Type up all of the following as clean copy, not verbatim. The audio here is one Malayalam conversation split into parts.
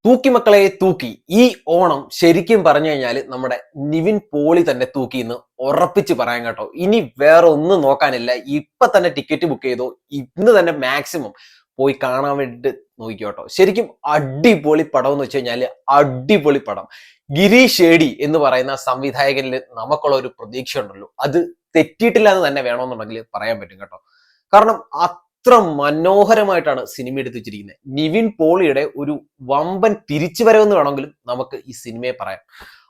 തൂക്കി മക്കളെ തൂക്കി. ഈ ഓണം ശരിക്കും പറഞ്ഞു കഴിഞ്ഞാൽ നമ്മുടെ നിവിൻ പോളി തന്നെ തൂക്കി എന്ന് ഉറപ്പിച്ച് പറയാൻ കേട്ടോ. ഇനി വേറെ ഒന്നും നോക്കാനില്ല. ഇപ്പൊ തന്നെ ടിക്കറ്റ് ബുക്ക് ചെയ്തോ, ഇന്ന് തന്നെ മാക്സിമം പോയി കാണാൻ വേണ്ടിട്ട് നോക്കിക്കോട്ടോ. ശരിക്കും അടിപൊളി പടം എന്ന് വെച്ച് കഴിഞ്ഞാല് അടിപൊളി പടം. ഗിരീഷ് ഷേഡി എന്ന് പറയുന്ന സംവിധായകനിൽ നമുക്കുള്ള ഒരു പ്രതീക്ഷ ഉണ്ടല്ലോ, അത് തെറ്റിയിട്ടില്ല എന്ന് തന്നെ വേണമെന്നുണ്ടെങ്കിൽ പറയാൻ പറ്റും കേട്ടോ. കാരണം അത്ര മനോഹരമായിട്ടാണ് സിനിമ എടുത്തു വെച്ചിരിക്കുന്നത്. നിവിൻ പോളിയുടെ ഒരു വമ്പൻ തിരിച്ചുവരവെന്ന് വേണമെങ്കിലും നമുക്ക് ഈ സിനിമയെ പറയാം.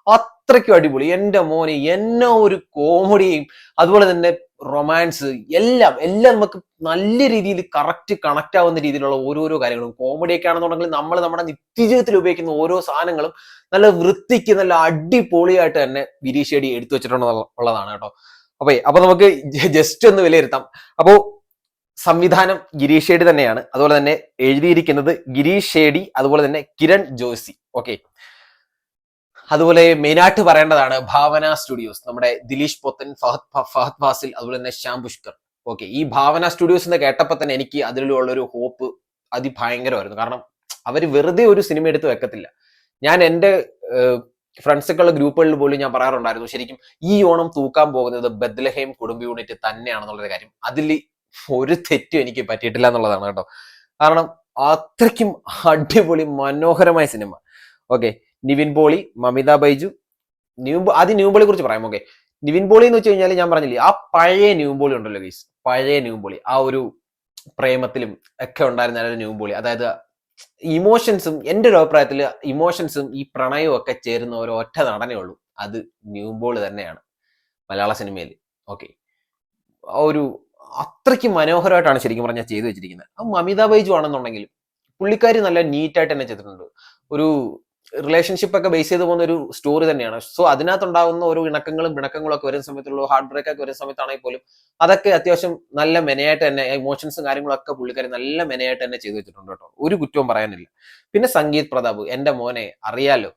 അത്രയ്ക്കും അടിപൊളി. എന്റെ മോനെ, എന്നെ ഒരു കോമഡിയും അതുപോലെ തന്നെ റൊമാൻസ് എല്ലാം നമുക്ക് നല്ല രീതിയിൽ കറക്റ്റ് കണക്ട് ആവുന്ന രീതിയിലുള്ള ഓരോരോ കാര്യങ്ങളും. കോമഡിയൊക്കെ ആണെന്നുണ്ടെങ്കിൽ നമ്മൾ നമ്മുടെ നിത്യജീവിതത്തിൽ ഉപയോഗിക്കുന്ന ഓരോ സാധനങ്ങളും നല്ല വൃത്തിക്ക് നല്ല അടിപൊളിയായിട്ട് തന്നെ ഗിരീഷ് ഷേഡി എടുത്തു വെച്ചിട്ടുള്ളതാണ് കേട്ടോ. അപ്പൊ നമുക്ക് ജസ്റ്റ് ഒന്ന് വിലയിരുത്താം. അപ്പോ സംവിധാനം ഗിരീഷ് ഷേഡി തന്നെയാണ്. അതുപോലെ തന്നെ എഴുതിയിരിക്കുന്നത് ഗിരീഷ് ഷേഡി, അതുപോലെ തന്നെ കിരൺ ജോഷി. ഓക്കെ, അതുപോലെ മെയിനായിട്ട് പറയേണ്ടതാണ് ഭാവന സ്റ്റുഡിയോസ്, നമ്മുടെ ദിലീഷ് പൊത്തൻ, ഫഹദ് ഫാസിൽ, അതുപോലെ തന്നെ ശ്യാം പുഷ്കർ. ഓക്കെ, ഈ ഭാവന സ്റ്റുഡിയോസ് എന്ന് കേട്ടപ്പോൾ തന്നെ എനിക്ക് അതിലുള്ള ഒരു ഹോപ്പ് അതിഭയങ്കരമായിരുന്നു. കാരണം അവർ വെറുതെ ഒരു സിനിമ എടുത്ത് വെക്കത്തില്ല. ഞാൻ എൻ്റെ ഫ്രണ്ട്സുകളുടെ ഗ്രൂപ്പുകളിൽ പോലും ഞാൻ പറയാറുണ്ടായിരുന്നു, ശരിക്കും ഈ ഓണം തൂക്കാൻ പോകുന്നത് ബെത്ലഹേം കുടുംബ യൂണിറ്റ് തന്നെയാണെന്നുള്ളൊരു കാര്യം. അതിൽ ഒരു തെറ്റും എനിക്ക് പറ്റിയിട്ടില്ല എന്നുള്ളതാണ് കേട്ടോ. കാരണം അത്രയ്ക്കും അടിപൊളി മനോഹരമായ സിനിമ. ഓക്കെ, നിവിൻ പോളി, മമിത ബൈജു, ആദ്യം നിവിൻ പോളിയെ കുറിച്ച് പറയാം. ഓക്കെ, നിവിൻ പോളി എന്ന് വെച്ച് കഴിഞ്ഞാൽ ഞാൻ പറഞ്ഞില്ലേ, ആ പഴയ നിവിൻ പോളി ഉണ്ടല്ലോ ഗൈസ്, പഴയ നിവിൻ പോളി, ആ ഒരു പ്രേമത്തിലും ഒക്കെ ഉണ്ടായിരുന്ന നിവിൻ പോളി. അതായത് ഇമോഷൻസും, എൻ്റെ ഒരു അഭിപ്രായത്തിൽ ഇമോഷൻസും ഈ പ്രണയവും ഒക്കെ ചേരുന്ന ഒരു ഒറ്റ നടനേ ഉള്ളൂ, അത് നിവിൻ പോളി തന്നെയാണ് മലയാള സിനിമയിൽ. ഓക്കെ, ആ ഒരു അത്രയ്ക്ക് മനോഹരമായിട്ടാണ് ശരിക്കും പറഞ്ഞാൽ ചെയ്തു വെച്ചിരിക്കുന്നത്. ആ മമിത ബൈജു ആണെന്നുണ്ടെങ്കിലും പുള്ളിക്കാരി നല്ല നീറ്റായിട്ട് തന്നെ ചെയ്തിട്ടുണ്ട്. ഒരു റിലേഷൻഷിപ്പ് ഒക്കെ ബേസ് ചെയ്ത് പോകുന്ന ഒരു സ്റ്റോറി തന്നെയാണ്. സോ അതിനകത്തുണ്ടാകുന്ന ഓരോ ഇണക്കങ്ങളും പിണക്കങ്ങളും ഒക്കെ വരുന്ന സമയത്തുള്ള ഹാർട്ട് ബ്രേക്ക് ഒക്കെ വരുന്ന സമയത്താണെങ്കിൽ പോലും അതൊക്കെ അത്യാവശ്യം നല്ല മെനയായിട്ട് തന്നെ, ഇമോഷൻസും കാര്യങ്ങളൊക്കെ പുള്ളിക്കാരി നല്ല മെനയായിട്ട് തന്നെ ചെയ്തു വെച്ചിട്ടുണ്ട് കേട്ടോ. ഒരു കുറ്റവും പറയാനില്ല. പിന്നെ സംഗീത് പ്രതാപ്, എന്റെ മോനെ അറിയാലോ,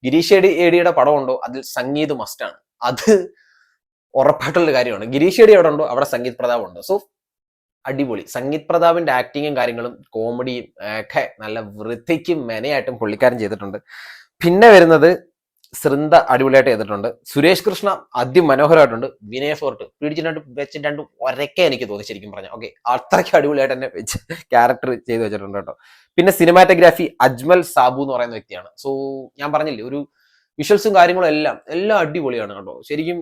ഗിരീഷ് ഏടിയുടെ പടമുണ്ടോ അതിൽ സംഗീത് മസ്റ്റാണ്. അത് ഉറപ്പായിട്ടുള്ള കാര്യമാണ്. ഗിരീഷ് ഷേഡി എവിടെ ഉണ്ടോ അവിടെ സംഗീത് പ്രതാപ് ഉണ്ട്. സോ അടിപൊളി. സംഗീത് പ്രതാപിന്റെ ആക്ടിങ്ങും കാര്യങ്ങളും കോമഡിയും ഒക്കെ നല്ല വൃത്തിക്കും മെനയായിട്ടും പുള്ളിക്കാരൻ ചെയ്തിട്ടുണ്ട്. പിന്നെ വരുന്നത് സൃന്ദ അടിപൊളിയായിട്ട് ചെയ്തിട്ടുണ്ട്. സുരേഷ് കൃഷ്ണ അതിമനോഹരമായിട്ടുണ്ട്. വിനയ് ഫോർട്ട് പിടിച്ചിട്ട് വെച്ചിട്ട് ഒരക്കെ എനിക്ക് തോന്നി ശരിക്കും പറഞ്ഞാൽ. ഓക്കെ, അത്രയ്ക്ക് അടിപൊളിയായിട്ട് തന്നെ വെച്ച് ക്യാരക്ടർ ചെയ്ത് വെച്ചിട്ടുണ്ട് കേട്ടോ. പിന്നെ സിനിമാറ്റോഗ്രാഫി അജ്മൽ സാബു എന്ന് പറയുന്ന വ്യക്തിയാണ്. സോ ഞാൻ പറഞ്ഞില്ലേ, ഒരു വിഷ്വൽസും കാര്യങ്ങളും എല്ലാം അടിപൊളിയാണ് കേട്ടോ. ശരിക്കും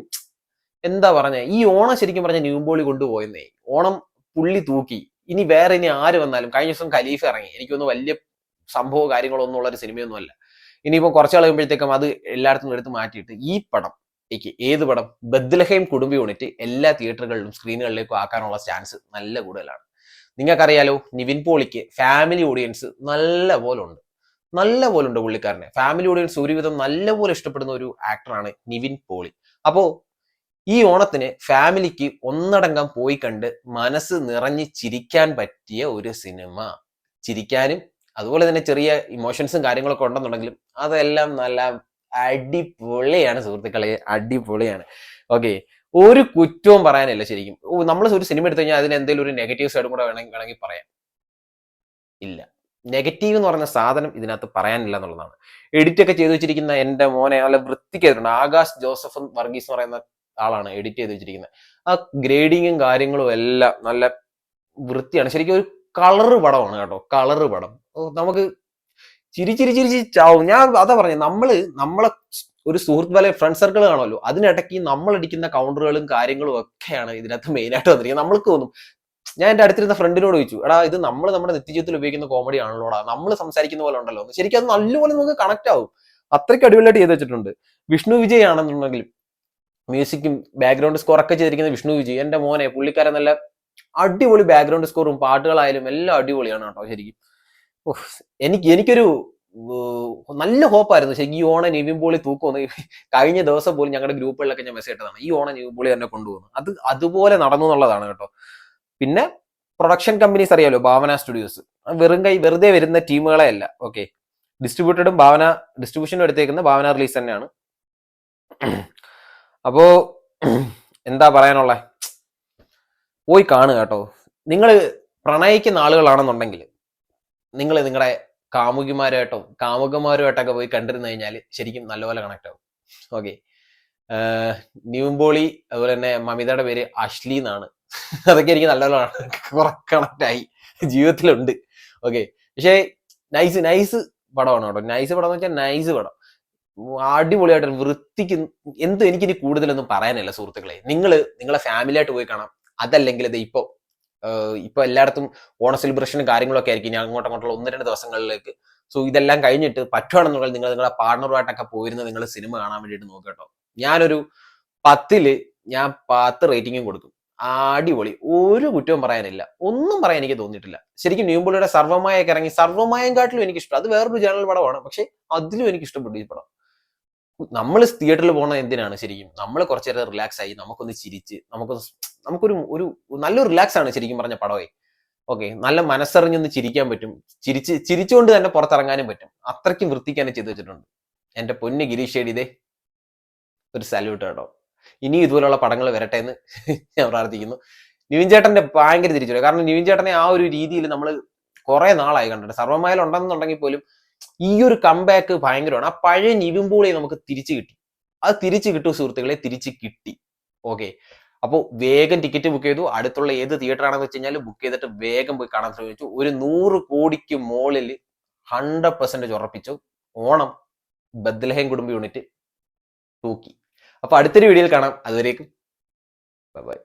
എന്താ പറഞ്ഞ, ഈ ഓണം ശരിക്കും പറഞ്ഞ നിവിൻ പോളി കൊണ്ടുപോയെന്നേ. ഓണം പുള്ളി തൂക്കി. ഇനി വേറെ ആര് വന്നാലും, കഴിഞ്ഞ ദിവസം ഖലീഫ ഇറങ്ങി, എനിക്കൊന്നും വലിയ സംഭവം കാര്യങ്ങളൊന്നും ഉള്ള ഒരു സിനിമയൊന്നും അല്ല. ഇനിയിപ്പം കുറച്ച് കഴിയുമ്പോഴത്തേക്കും അത് എല്ലായിടത്തും എടുത്ത് മാറ്റിയിട്ട് ഈ പടം, ഏത് പടം, ബെത്ലഹേം കുടുംബ യൂണിറ്റ് എല്ലാ തിയേറ്ററുകളിലും സ്ക്രീനുകളിലേക്കും ആക്കാനുള്ള ചാൻസ് നല്ല കൂടുതലാണ്. നിങ്ങൾക്കറിയാലോ, നിവിൻ പോളിക്ക് ഫാമിലി ഓഡിയൻസ് നല്ല പോലെ ഉണ്ട് പുള്ളിക്കാരനെ. ഫാമിലി ഓഡിയൻസ് ഒരുവിധം നല്ലപോലെ ഇഷ്ടപ്പെടുന്ന ഒരു ആക്ടറാണ് നിവിൻ പോളി. അപ്പോ ഈ ഓണത്തിന് ഫാമിലിക്ക് ഒന്നടങ്കം പോയി കണ്ട് മനസ്സ് നിറഞ്ഞ് ചിരിക്കാൻ പറ്റിയ ഒരു സിനിമ. ചിരിക്കാനും അതുപോലെ തന്നെ ചെറിയ ഇമോഷൻസും കാര്യങ്ങളൊക്കെ ഉണ്ടെന്നുണ്ടെങ്കിലും അതെല്ലാം നല്ല അടിപൊളിയാണ് സുഹൃത്തുക്കളെ, അടിപൊളിയാണ്. ഓക്കെ, ഒരു കുറ്റവും പറയാനില്ല. ശരിക്കും നമ്മൾ ഒരു സിനിമ എടുത്തു കഴിഞ്ഞാൽ അതിന് എന്തെങ്കിലും ഒരു നെഗറ്റീവ് സൈഡും കൂടെ വേണമെങ്കിൽ പറയാം. ഇല്ല, നെഗറ്റീവ് എന്ന് പറഞ്ഞ സാധനം ഇതിനകത്ത് പറയാനില്ല എന്നുള്ളതാണ്. എഡിറ്റ് ഒക്കെ ചെയ്തു വെച്ചിരിക്കുന്ന എൻ്റെ മോനെ നല്ല വൃത്തിക്ക് ചെയ്തിട്ടുണ്ട്. ആകാശ് ജോസഫ് വർഗീസ് എന്ന് പറയുന്ന ആളാണ് എഡിറ്റ് ചെയ്ത് വെച്ചിരിക്കുന്നത്. ആ ഗ്രേഡിങ്ങും കാര്യങ്ങളും എല്ലാം നല്ല വൃത്തിയാണ്. ശരിക്കും ഒരു കളറ് പടമാണ് കേട്ടോ, കളറ് പടം. നമുക്ക് ചിരി ചാവും. ഞാൻ അതാ പറഞ്ഞത്, നമ്മളെ ഒരു സുഹൃത്ത് വല ഫ്രണ്ട് സർക്കിൾ കാണുമല്ലോ, അതിനിടയ്ക്ക് നമ്മൾ അടിക്കുന്ന കൗണ്ടറുകളും കാര്യങ്ങളും ഒക്കെയാണ് ഇതിനകത്ത് മെയിനായിട്ട് വന്നിരിക്കുന്നത്. നമ്മൾക്ക് തോന്നും, ഞാൻ എൻ്റെ അടുത്തിരുന്ന ഫ്രണ്ടിനോട് ചോദിച്ചു, എടാ ഇത് നമ്മൾ നമ്മുടെ നിത്യജീവിതത്തിൽ ഉപയോഗിക്കുന്ന കോമഡി ആണല്ലോടാ, നമ്മൾ സംസാരിക്കുന്ന പോലെ ഉണ്ടല്ലോ. ശരിക്കും അത് നല്ലപോലെ നമുക്ക് കണക്ട് ആവും. അത്രയ്ക്ക് അടിപൊളിയായിട്ട് ചെയ്ത് വെച്ചിട്ടുണ്ട്. വിഷ്ണു വിജയ് ആണെന്നുണ്ടെങ്കിലും മ്യൂസിക്കും ബാക്ക്ഗ്രൗണ്ട് സ്കോർ ഒക്കെ ചെയ്തിരിക്കുന്ന വിഷ്ണു വിജയ്, എൻ്റെ മോനെ, പുള്ളിക്കാരൻ നല്ല അടിപൊളി ബാക്ക്ഗ്രൗണ്ട് സ്കോറും പാട്ടുകളായാലും എല്ലാം അടിപൊളിയാണ് കേട്ടോ. ശരിക്കും എനിക്കൊരു നല്ല ഹോപ്പായിരുന്നു ശരിക്കും, ഈ ഓണം നിവിൻ പോളി തൂക്കുമെന്ന്. കഴിഞ്ഞ ദിവസം പോലും ഞങ്ങളുടെ ഗ്രൂപ്പുകളിലൊക്കെ ഞാൻ മെസ്സേജ് ഇട്ടതാണ്, ഈ ഓണം നിവിൻ പോളി തന്നെ കൊണ്ടുപോകുന്നു. അതുപോലെ നടന്നു എന്നുള്ളതാണ് കേട്ടോ. പിന്നെ പ്രൊഡക്ഷൻ കമ്പനീസ് അറിയാലോ, ഭാവന സ്റ്റുഡിയോസ് വെറുതെ വരുന്ന ടീമുകളെ അല്ല. ഓക്കെ, ഡിസ്ട്രിബ്യൂഷനും എടുത്തേക്കുന്ന ഭാവന റിലീസ് തന്നെയാണ്. അപ്പോ എന്താ പറയാനുള്ള, പോയി കാണുക കേട്ടോ. നിങ്ങൾ പ്രണയിക്കുന്ന ആളുകളാണെന്നുണ്ടെങ്കിൽ നിങ്ങൾ നിങ്ങളുടെ കാമുകന്മാരുമായിട്ടൊക്കെ പോയി കണ്ടിരുന്നു കഴിഞ്ഞാൽ ശരിക്കും നല്ലപോലെ കണക്ട് ആവും. ഓക്കെ. നിവിൻ പോളി അതുപോലെ തന്നെ മമിതയുടെ പേര് അശ്ലി എന്നാണ്. അതൊക്കെ എനിക്ക് നല്ലപോലെ കണക്ട് ആയി, ജീവിതത്തിലുണ്ട്. ഓക്കെ. പക്ഷേ നൈസ് പടമാണ് കേട്ടോ. നൈസ് പടം എന്ന് വെച്ചാൽ നൈസ് പടം, അടിപൊളിയായിട്ട് വൃത്തിക്ക്. എനിക്കിനി കൂടുതലൊന്നും പറയാനില്ല സുഹൃത്തുക്കളെ. നിങ്ങളെ ഫാമിലി ആയിട്ട് പോയി കാണാം. അതല്ലെങ്കിൽ ഇത് ഇപ്പൊ എല്ലായിടത്തും ഓണ സെലിബ്രേഷനും കാര്യങ്ങളൊക്കെ ആയിരിക്കും ഇനി അങ്ങോട്ടുള്ള 1-2 ദിവസങ്ങളിലേക്ക്. സോ ഇതെല്ലാം കഴിഞ്ഞിട്ട് പറ്റുവാണെന്നുണ്ടെങ്കിൽ നിങ്ങളെ പാർട്ണറുമായിട്ടൊക്കെ പോയിരുന്ന് നിങ്ങൾ സിനിമ കാണാൻ വേണ്ടിയിട്ട് നോക്കുക കേട്ടോ. ഞാനൊരു 10 റേറ്റിംഗും കൊടുക്കും. അടിപൊളി, ഒരു കുറ്റവും പറയാനില്ല, ഒന്നും പറയാൻ എനിക്ക് തോന്നിയിട്ടില്ല. ശരിക്കും നിവിൻ പോളിയുടെ സർവ്വമായൊക്കെ ഇറങ്ങി, സർവ്വമായെക്കാട്ടിലും എനിക്ക് ഇഷ്ടം, അത് വേറൊരു ജനറൽ പടമാണ്, പക്ഷെ അതിലും എനിക്ക് ഇഷ്ടപ്പെട്ടു ഈ പടം. നമ്മൾ തിയേറ്ററിൽ പോകുന്നത് എന്തിനാണ് ശരിക്കും? നമ്മൾ കുറച്ചു നേരം റിലാക്സ് ആയി, നമുക്കൊന്ന് ചിരിച്ച്, നമുക്കൊരു ഒരു നല്ലൊരു റിലാക്സ് ആണ് ശരിക്കും പറഞ്ഞ പടമേ. ഓക്കെ, നല്ല മനസ്സറിഞ്ഞൊന്ന് ചിരിക്കാൻ പറ്റും, ചിരിച്ചുകൊണ്ട് തന്നെ പുറത്തിറങ്ങാനും പറ്റും. അത്രയ്ക്കും വൃത്തിക്കാനെ ചെയ്തു വെച്ചിട്ടുണ്ട്. എന്റെ പൊന്ന് ഗിരീഷ് ഷേഡി, ഇതേ ഒരു സല്യൂട്ട് കേട്ടോ. ഇനി ഇതുപോലുള്ള പടങ്ങൾ വരട്ടെ എന്ന് ഞാൻ പ്രാർത്ഥിക്കുന്നു. നിവിൻ ചേട്ടന്റെ ഭയങ്കര തിരിച്ചു, കാരണം നിവിൻ ചേട്ടനെ ആ ഒരു രീതിയിൽ നമ്മൾ കുറെ നാളായി കണ്ടിട്ട്. സർവ്വമായിൽ ഉണ്ടെന്നുണ്ടെങ്കിൽ പോലും ഈ ഒരു കംബാക്ക് ഭയങ്കരമാണ്. ആ പഴയ നിവിൻ പോളിയെ നമുക്ക് തിരിച്ചു കിട്ടി. അത് തിരിച്ചു കിട്ടും സുഹൃത്തുക്കളെ, തിരിച്ചു കിട്ടി. ഓക്കെ, അപ്പോൾ വേഗം ടിക്കറ്റ് ബുക്ക് ചെയ്തു. അടുത്തുള്ള ഏത് തിയേറ്റർ ആണെന്ന് വെച്ച് കഴിഞ്ഞാൽ ബുക്ക് ചെയ്തിട്ട് വേഗം പോയി കാണാൻ ശ്രമിച്ചു. ഒരു 100 കോടിക്ക് മുകളിൽ 100% ഉറപ്പിച്ചു. ഓണം ബദ്ലഹേം കുടുംബ യൂണിറ്റ് തൂക്കി. അപ്പൊ അടുത്തൊരു വീഡിയോയിൽ കാണാം. അതുവരേക്കും ബൈ.